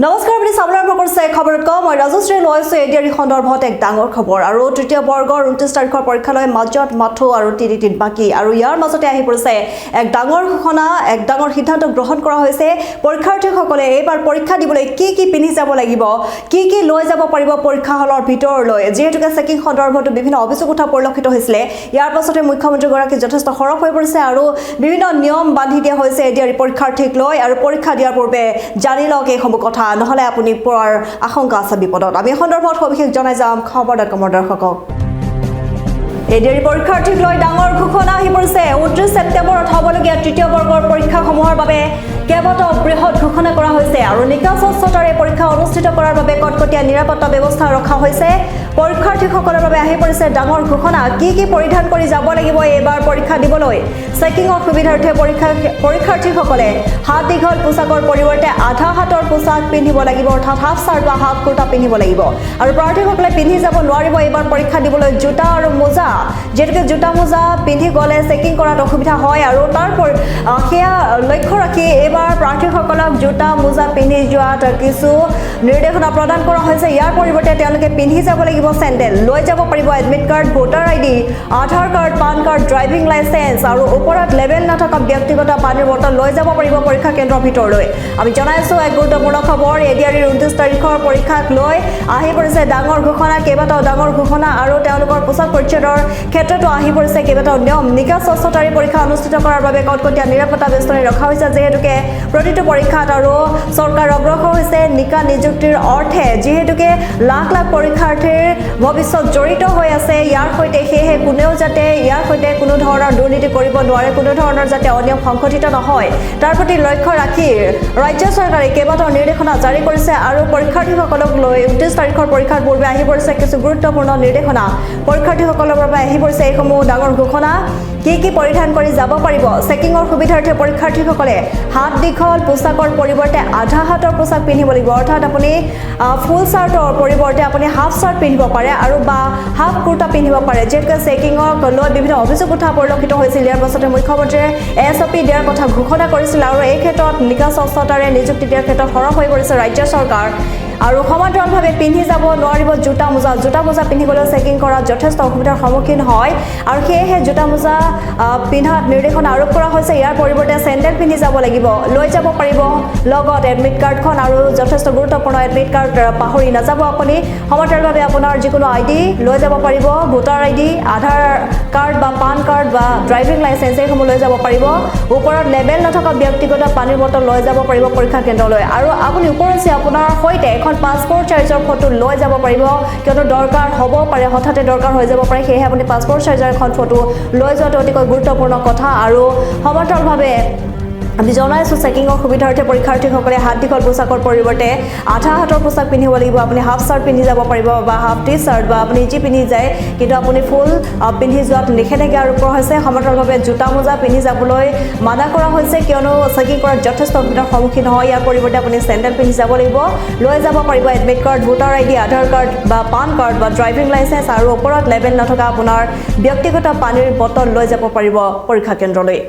নমস্কাৰ আপুনি চাবলৈ কৰিছে খবৰত ক মই ৰাজশ্ৰী লৈছো এডিআৰি সন্দৰ্ভত এক ডাঙৰ খবৰ আৰু তৃতীয় বৰ্গৰ 29 তাৰিখৰ পৰীক্ষালৈ মাজত মাথো আৰু 3 দিন বাকি আৰু ইয়াৰ মাজতে আহি পৰিছে এক ডাঙৰ ঘোষণা এক ডাঙৰ সিদ্ধান্ত গ্ৰহণ কৰা হৈছে পৰীক্ষাৰ্থীসকলে এইবাৰ পৰীক্ষা দিবলৈ কি পিন্ধি যাব লাগিব কি লৈ যাব পাৰিব পৰীক্ষা হলৰ ভিতৰলৈ যেহেতুকে চেকিং সন্দৰ্ভত বিভিন্ন অভিযোগ উঠা পৰিলক্ষিত হৈছিল ইয়াৰ পাছতে মুখ্যমন্ত্ৰী গৰাকী যথেষ্ট সৰব হৈ পৰিছে আৰু বিভিন্ন নিয়ম বান্ধি দিয়া হৈছে এডিআৰি পৰীক্ষাৰ্থীক লৈ আৰু পৰীক্ষা দিয়াৰ পূৰ্বে জানি লওক এই সমূহ কথা নহলে আপুনি পৰাৰ আশংকা আছে বিপদত আমি সন্দৰ্ভত সবিশেষ জনাই যাম খবৰ.com দৰ্শকক এডিআৰি পৰীক্ষাৰ্থীক লৈ ডাঙৰ ঘোষণা আহি পৰিছে 29 ছেপ্টেম্বৰত হ'বলগীয়া তৃতীয় বৰ্গৰ পৰীক্ষাসমূহৰ বাবে কেইবাটাও বৃহৎ ঘোষণা কৰা হৈছে আৰু নিকা স্বচ্ছতাৰে পৰীক্ষা অনুষ্ঠিত কৰাৰ বাবে কটকটীয়া নিৰাপত্তা ব্যৱস্থা ৰখা হৈছে পৰীক্ষাৰ্থীসকলৰ বাবে আহি পৰিছে ডাঙৰ ঘোষণা কি পৰিধান কৰি যাব লাগিব এইবাৰ পৰীক্ষা দিবলৈ চেকিংৰ সুবিধাৰ্থে পৰীক্ষাৰ্থীসকলে হাত দীঘল পোছাকৰ পৰিৱৰ্তে আধা হাতৰ পোছাক পিন্ধিব লাগিব অৰ্থাৎ হাফ চাৰ্ট বা হাফ কুৰ্তা পিন্ধিব লাগিব আৰু প্ৰাৰ্থীসকলে পিন্ধি যাব নোৱাৰিব এইবাৰ পৰীক্ষা দিবলৈ জোতা আৰু মোজা যেনেকৈ জোতা মোজা পিন্ধি গ'লে চেকিং কৰাত অসুবিধা হয় আৰু তাৰপৰ সেয়া লক্ষ্য ৰাখি এইবাৰ প্ৰাৰ্থীসকলক জোতা মোজা পিন্ধি যোৱাত কিছু নিৰ্দেশনা প্ৰদান কৰা হৈছে ইয়াৰ পৰিৱৰ্তে তেওঁলোকে পিন্ধি যাব লাগিব চেণ্ডেল লৈ যাব পাৰিব admit card voter ID Aadhaar card PAN card driving licence আৰু ওপৰত লেবেল নথকা ব্যক্তিগত পানীৰ বটল লৈ যাব পাৰিব পৰীক্ষা কেন্দ্ৰৰ ভিতৰলৈ আমি জনাইছো এক গুৰুত্বপূৰ্ণ খবৰ এডিআৰিৰ 29 তাৰিখৰ পৰীক্ষাক লৈ আহি পৰিছে ডাঙৰ ঘোষণা কেইবাটাও ডাঙৰ ঘোষণা আৰু তেওঁলোকৰ পোছাক পৰিচ্ছদৰ ক্ষেত্ৰতো আহি পৰিছে কেইবাটাও নিয়ম নিকা স্বচ্ছতাৰে পৰীক্ষা অনুষ্ঠিত কৰাৰ বাবে কটকটীয়া নিৰাপত্তা ব্যৱস্থা ৰখা হৈছে যেহেতুকে প্ৰতিটো পৰীক্ষাত আৰু চৰকাৰ অগ্ৰসৰ হৈছে নিকা নিযুক্তিৰ অৰ্থে যেহেতুকে লাখ পৰীক্ষাৰ্থীৰ ভৱিষ্যত জড়িত হৈ আছে ইয়াৰ সৈতে সেয়েহে কোনেও যাতে ইয়াৰ সৈতে কোনো ধৰণৰ দুৰ্নীতি কৰিব নোৱাৰে কোনো ধৰণৰ যাতে অনিয়ম সংঘটিত নহয় তাৰ প্ৰতি লক্ষ্য ৰাখি ৰাজ্য চৰকাৰে কেইবাটাও নিৰ্দেশনা জাৰি কৰিছে আৰু পৰীক্ষাৰ্থীসকলক লৈ 29 তাৰিখৰ পৰীক্ষাৰ পূৰ্বে আহি পৰিছে কিছু গুৰুত্বপূৰ্ণ নিৰ্দেশনা পৰীক্ষাৰ্থীসকলৰ বাবে আহি পৰিছে এইসমূহ ডাঙৰ ঘোষণা কি পৰিধান কৰি যাব পাৰিব চেকিংৰ সুবিধাৰ্থে পৰীক্ষাৰ্থীসকলে হাত দীঘল পোছাকৰ পৰিৱৰ্তে আধা হাতৰ পোছাক পিন্ধিব লাগিব অৰ্থাৎ আপুনি ফুল চাৰ্টৰ পৰিৱৰ্তে আপুনি হাফ চাৰ্ট পিন্ধিব পাৰে আৰু বা হাফ কুৰ্তা পিন্ধিব পাৰে যেনেকৈ চেকিংক লৈ বিভিন্ন অভিযোগ উঠা পৰিলক্ষিত হৈছিল ইয়াৰ পাছতে মুখ্যমন্ত্ৰীয়ে SOP দিয়াৰ কথা ঘোষণা কৰিছিল আৰু এই ক্ষেত্ৰত নিকা স্বচ্ছতাৰে নিযুক্তি দিয়াৰ ক্ষেত্ৰত সৰব হৈ পৰিছে ৰাজ্য চৰকাৰ আৰু সমান্তৰালভাৱে পিন্ধি যাব নোৱাৰিব জোতা মোজা পিন্ধি গ'লেও চেকিং কৰাত যথেষ্ট অসুবিধাৰ সন্মুখীন হয় আৰু সেয়েহে জোতা মোজা পিন্ধাত নিৰ্দেশনা আৰোপ কৰা হৈছে ইয়াৰ পৰিৱৰ্তে চেণ্ডেল পিন্ধি যাব লাগিব লৈ যাব পাৰিব লগত এডমিট কাৰ্ডখন আৰু যথেষ্ট গুৰুত্বপূৰ্ণ এডমিট কাৰ্ড পাহৰি নাযাব আপুনি সমান্তৰালভাৱে আপোনাৰ যিকোনো আইডি লৈ যাব পাৰিব ভোটাৰ আইডি আধাৰ কাৰ্ড বা পান কাৰ্ড বা ড্ৰাইভিং লাইচেন্স এইসমূহ লৈ যাব পাৰিব ওপৰত লেবেল নথকা ব্যক্তিগত পানীৰ বটল লৈ যাব পাৰিব পৰীক্ষা কেন্দ্ৰলৈ আৰু আপুনি ওপৰঞ্চি আপোনাৰ সৈতে পাছপোৰ্ট চাইজৰ ফটো লৈ যাব পাৰিব কিয়নো দৰকাৰ হ'ব পাৰে হঠাতে দৰকাৰ হৈ যাব পাৰে সেয়েহে আপুনি পাছপোৰ্ট চাইজৰ এখন ফটো লৈ যোৱাটো অতিকৈ গুৰুত্বপূৰ্ণ কথা আৰু সমান্তৰালভাৱে আমি জনাইছো চেকিংৰ সুবিধাৰ্থে পৰীক্ষাৰ্থীসকলে হাত দীঘল পোছাকৰ পৰিৱৰ্তে আধা হাতৰ পোছাক পিন্ধিব লাগিব আপুনি হাফ চাৰ্ট পিন্ধি যাব পাৰিব বা হাফ টি চাৰ্ট বা আপুনি যি পিন্ধি যায় কিন্তু আপুনি ফুল পিন্ধি যোৱাত নিষেধাজ্ঞা আৰোপ কৰা হৈছে সমান্তৰালভাৱে জোতা মোজা পিন্ধি যাবলৈ মানা কৰা হৈছে কিয়নো চেকিং কৰাত যথেষ্ট অসুবিধাৰ সন্মুখীন হয় ইয়াৰ পৰিৱৰ্তে আপুনি চেণ্ডেল পিন্ধি যাব লাগিব লৈ যাব পাৰিব admit card voter ID Aadhaar card বা পান কাৰ্ড বা ড্ৰাইভিং লাইচেন্স আৰু ওপৰত লেবেল নথকা আপোনাৰ ব্যক্তিগত পানীৰ বটল লৈ যাব পাৰিব পৰীক্ষা কেন্দ্ৰলৈ